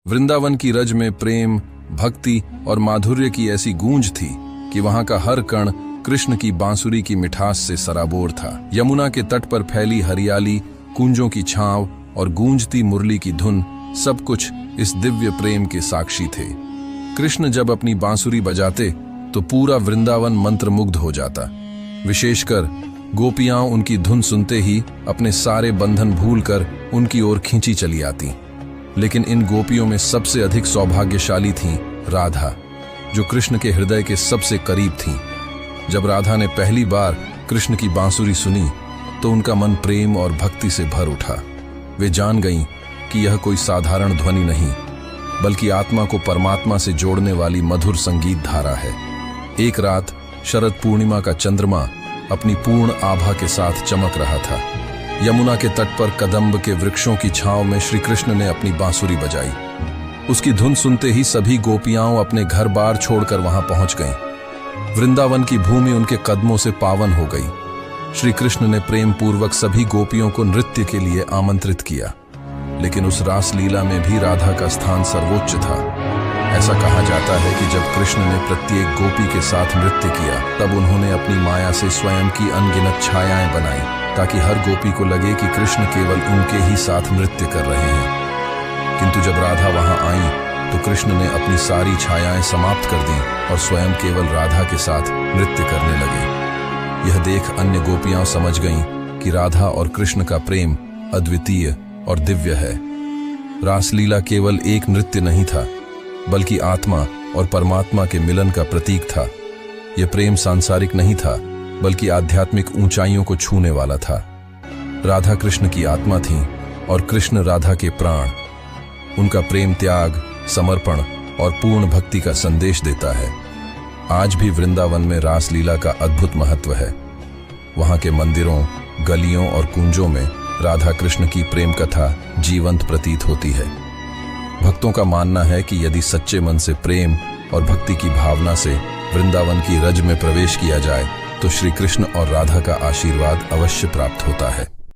वृंदावन की रज में प्रेम, भक्ति और माधुर्य की ऐसी गूंज थी कि वहां का हर कण कृष्ण की बांसुरी की मिठास से सराबोर था। यमुना के तट पर फैली हरियाली, कुंजों की छांव और गूंजती मुरली की धुन सब कुछ इस दिव्य प्रेम के साक्षी थे। कृष्ण जब अपनी बांसुरी बजाते तो पूरा वृंदावन मंत्रमुग्ध हो जाता। विशेषकर गोपियां उनकी धुन सुनते ही अपने सारे बंधन भूलकर उनकी ओर खींची चली आती। लेकिन इन गोपियों में सबसे अधिक सौभाग्यशाली थीं राधा, जो कृष्ण के हृदय के सबसे करीब थीं। जब राधा ने पहली बार कृष्ण की बांसुरी सुनी तो उनका मन प्रेम और भक्ति से भर उठा। वे जान गईं कि यह कोई साधारण ध्वनि नहीं, बल्कि आत्मा को परमात्मा से जोड़ने वाली मधुर संगीत धारा है। एक रात शरद पूर्णिमा का चंद्रमा अपनी पूर्ण आभा के साथ चमक रहा था। यमुना के तट पर कदम्ब के वृक्षों की छांव में श्री कृष्ण ने अपनी बांसुरी बजाई। उसकी धुन सुनते ही सभी गोपियां अपने घर बार छोड़कर वहां पहुंच गईं। वृंदावन की भूमि उनके कदमों से पावन हो गई। श्री कृष्ण ने प्रेम पूर्वक सभी गोपियों को नृत्य के लिए आमंत्रित किया, लेकिन उस रास लीला में भी राधा का स्थान सर्वोच्च था। ऐसा कहा जाता है कि जब कृष्ण ने प्रत्येक गोपी के साथ नृत्य किया, तब उन्होंने अपनी माया से स्वयं की अनगिनत छायाएं बनाई, ताकि हर गोपी को लगे कि कृष्ण केवल उनके ही साथ नृत्य कर रहे हैं। किंतु जब राधा वहां आई तो कृष्ण ने अपनी सारी छायाएं समाप्त कर दी और स्वयं केवल राधा के साथ नृत्य करने लगे। यह देख अन्य गोपियां समझ गईं कि राधा और कृष्ण का प्रेम अद्वितीय और दिव्य है। रासलीला केवल एक नृत्य नहीं था, बल्कि आत्मा और परमात्मा के मिलन का प्रतीक था। यह प्रेम सांसारिक नहीं था, बल्कि आध्यात्मिक ऊंचाइयों को छूने वाला था। राधा कृष्ण की आत्मा थी और कृष्ण राधा के प्राण। उनका प्रेम त्याग, समर्पण और पूर्ण भक्ति का संदेश देता है। आज भी वृंदावन में रासलीला का अद्भुत महत्व है। वहां के मंदिरों, गलियों और कुंजों में राधा कृष्ण की प्रेम कथा जीवंत प्रतीत होती है। भक्तों का मानना है कि यदि सच्चे मन से प्रेम और भक्ति की भावना से वृंदावन की रज में प्रवेश किया जाए तो श्री कृष्ण और राधा का आशीर्वाद अवश्य प्राप्त होता है।